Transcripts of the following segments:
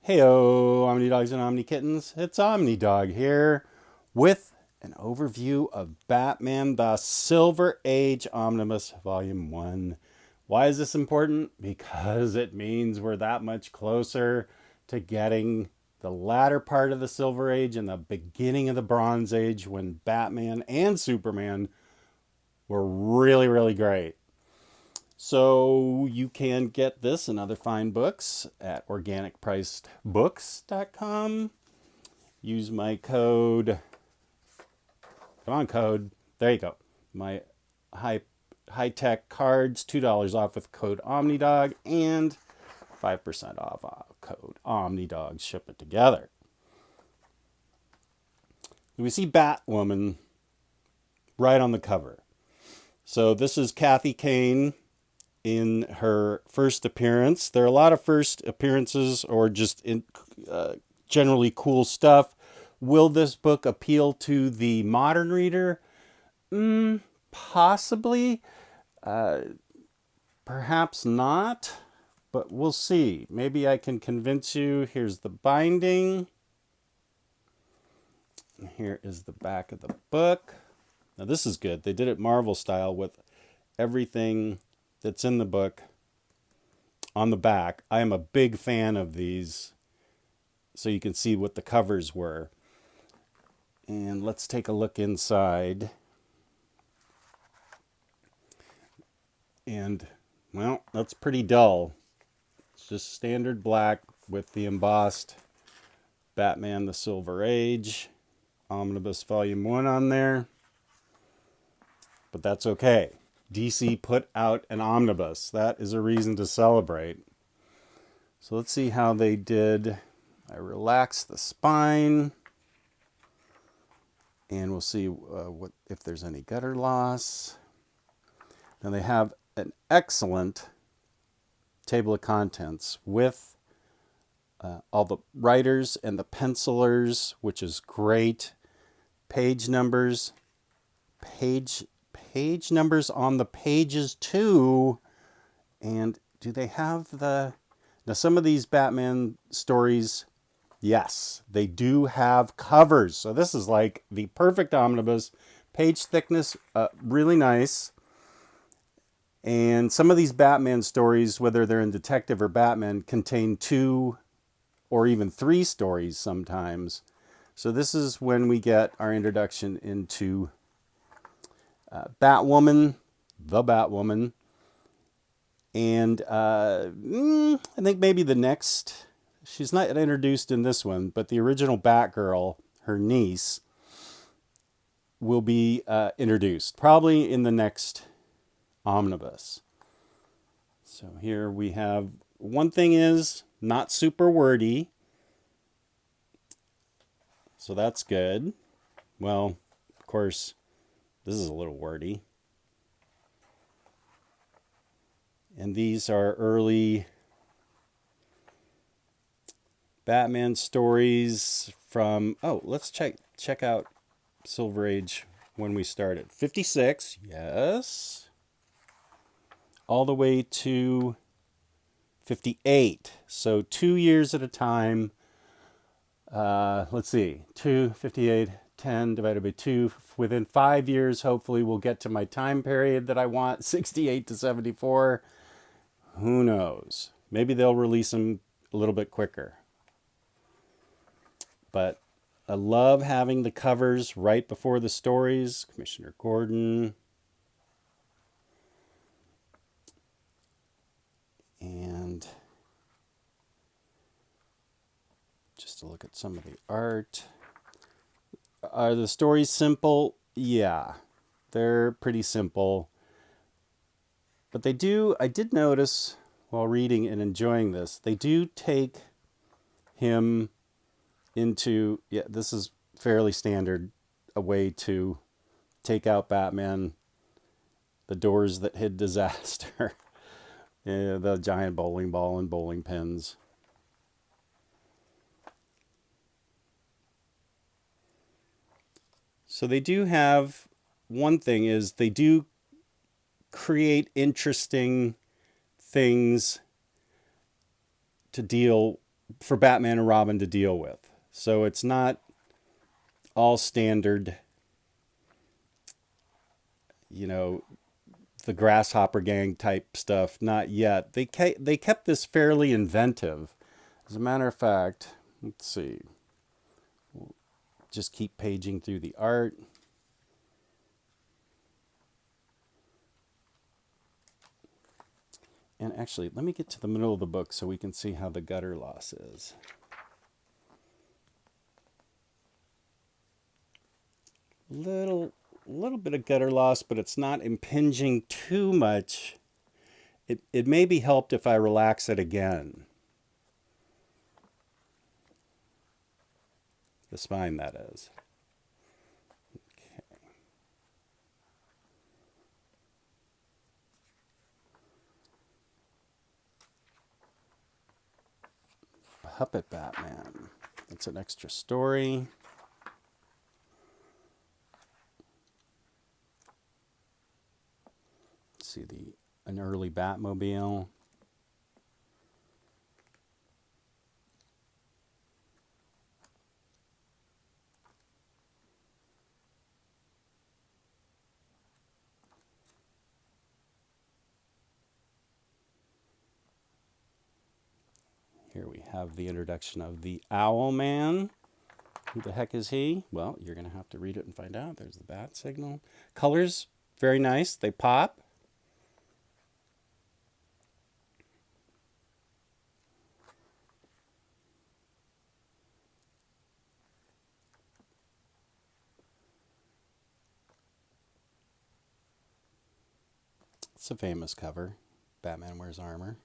Heyo, Omnidogs and Omnikittens. It's Omnidog here with an overview of Batman the Silver Age Omnibus Volume 1. Why is this important? Because it means we're that much closer to getting the latter part of the Silver Age and the beginning of the Bronze Age when Batman and Superman were really, really great. So you can get this and other fine books at organicpricedbooks.com. Use my code. Come on, code. There you go. My high-tech cards, $2 off with code Omnidog and 5% off code Omnidog. Ship it together. We see Batwoman right on the cover. So this is Kathy Kane in her first appearance. There are a lot of first appearances or just generally cool stuff. Will this book appeal to the modern reader? Possibly. Perhaps not, but we'll see. Maybe I can convince you. Here's the binding. Here is the back of the book. Now this is good. They did it Marvel style with everything that's in the book on the back. I am a big fan of these, so you can see what the covers were. And let's take a look inside. And, well, that's pretty dull. It's just standard black with the embossed Batman the Silver Age Omnibus Volume 1 on there. But that's okay. DC put out an omnibus. That is a reason to celebrate. So let's see how they did. I relaxed the spine. And we'll see what if there's any gutter loss. Now they have an excellent table of contents with all the writers and the pencilers, which is great. Page numbers. Page numbers on the pages too. And do they have the... Now some of these Batman stories, yes, they do have covers. So this is like the perfect omnibus. Page thickness, really nice. And some of these Batman stories, whether they're in Detective or Batman, contain 2 or even 3 stories sometimes. So this is when we get our introduction into Batwoman, the Batwoman, and I think maybe the next, she's not introduced in this one, but the original Batgirl, her niece, will be introduced, probably in the next omnibus. So here we have, one thing is, not super wordy, so that's good. Well, of course, this is a little wordy. And these are early Batman stories from... Oh, let's check out Silver Age when we started. 56, yes. All the way to 58. So 2 years at a time. Let's see. 58... 10 divided by 2. Within 5 years, hopefully, we'll get to my time period that I want, 68 to 74. Who knows? Maybe they'll release them a little bit quicker. But I love having the covers right before the stories. Commissioner Gordon. And just to look at some of the art. Are the stories simple? Yeah, they're pretty simple. But I did notice while reading and enjoying this, they do take him into, this is fairly standard, a way to take out Batman, the doors that hid disaster, the giant bowling ball and bowling pins. So they do have, one thing is they do create interesting things to deal for Batman and Robin to deal with. So it's not all standard, you know, the Grasshopper Gang type stuff. Not yet. They kept this fairly inventive. As a matter of fact, let's see. Just keep paging through the art. And actually, let me get to the middle of the book so we can see how the gutter loss is. Little bit of gutter loss, but it's not impinging too much. It may be helped if I relax it again. The spine, that is. Okay. Puppet Batman. It's an extra story. Let's see an early Batmobile. Here we have the introduction of the Owl Man. Who the heck is he? Well, you're going to have to read it and find out. There's the bat signal. Colors, very nice. They pop. It's a famous cover. Batman wears armor.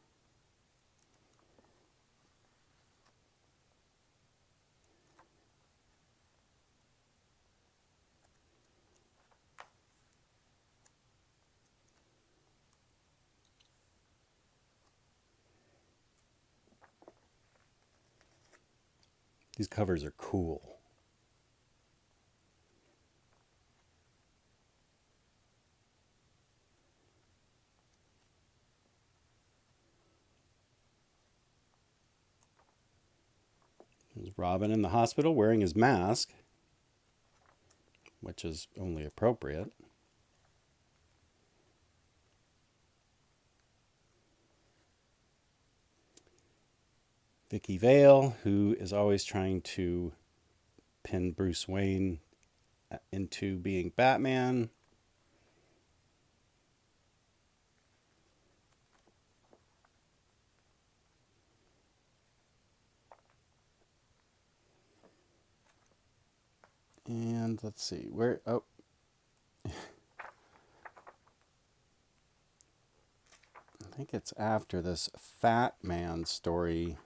These covers are cool. There's Robin in the hospital wearing his mask, which is only appropriate. Vicky Vale, who is always trying to pin Bruce Wayne into being Batman. And let's see, where, oh. I think it's after this Fat Man story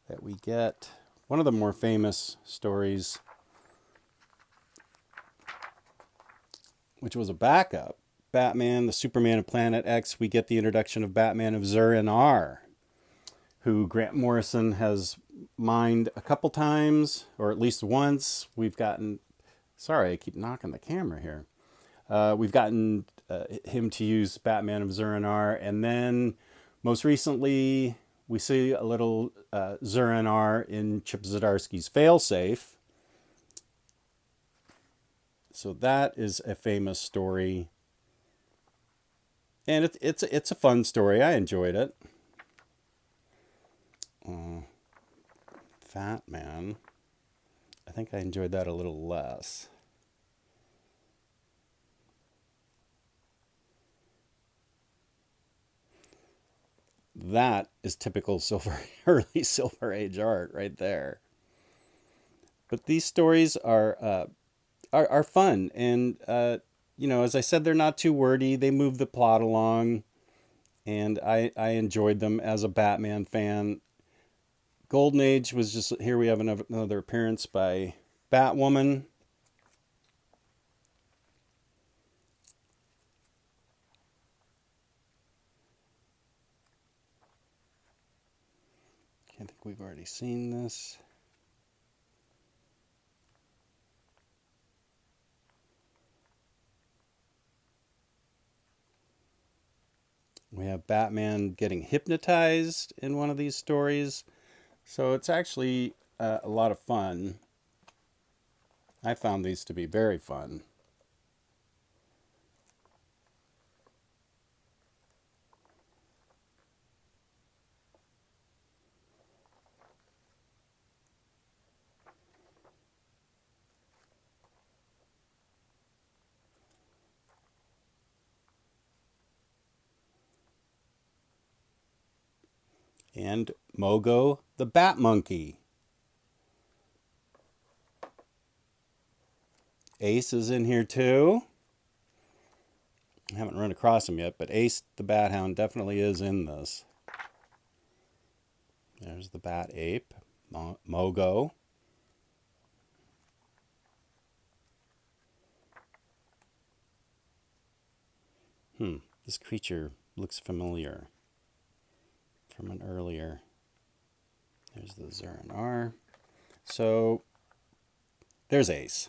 that we get one of the more famous stories, which was a backup. Batman, the Superman of Planet X, we get the introduction of Batman of Zur-En-Arrh, who Grant Morrison has mined a couple times, or at least once. We've gotten, sorry, I keep knocking the camera here. We've gotten him to use Batman of Zur-En-Arrh, and then most recently we see a little Zur-En-Arrh in Chip Zdarsky's Failsafe. So that is a famous story, and it's a fun story. I enjoyed it. Fat Man. I think I enjoyed that a little less. That is typical early Silver Age art right there. But these stories are fun, and as I said, they're not too wordy. They move the plot along, and I enjoyed them as a Batman fan. Golden Age was just, here we have another appearance by Batwoman. I think we've already seen this. We have Batman getting hypnotized in one of these stories. So it's actually a lot of fun. I found these to be very fun. And Mogo the Bat Monkey. Ace is in here too. I haven't run across him yet, but Ace the Bat Hound definitely is in this. There's the Bat Ape, Mogo. This creature looks familiar from an earlier. There's the Zeranar. So there's Ace.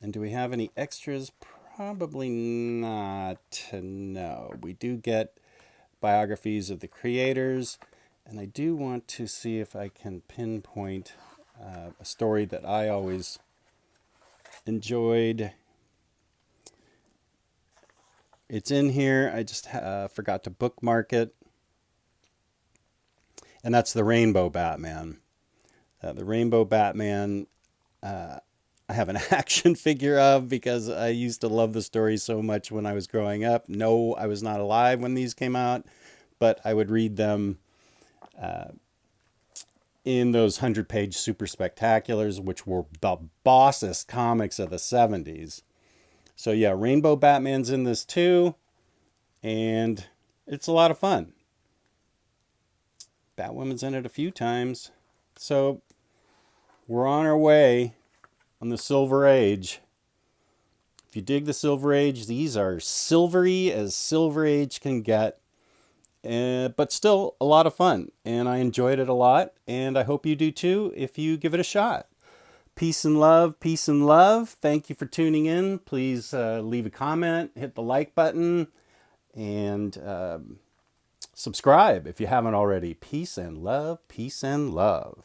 And do we have any extras? Probably not. No. We do get biographies of the creators. And I do want to see if I can pinpoint a story that I always enjoyed. It's in here. I just forgot to bookmark it. And that's the Rainbow Batman. The Rainbow Batman, I have an action figure of because I used to love the story so much when I was growing up. No, I was not alive when these came out, but I would read them in those 100-page super spectaculars, which were the bossest comics of the 70s. So yeah, Rainbow Batman's in this too, and it's a lot of fun. Batwoman's in it a few times. So we're on our way on the Silver Age. If you dig the Silver Age, these are silvery as Silver Age can get, but still a lot of fun. And I enjoyed it a lot, and I hope you do too if you give it a shot. Peace and love, peace and love. Thank you for tuning in. Please leave a comment, hit the like button, and subscribe if you haven't already. Peace and love, peace and love.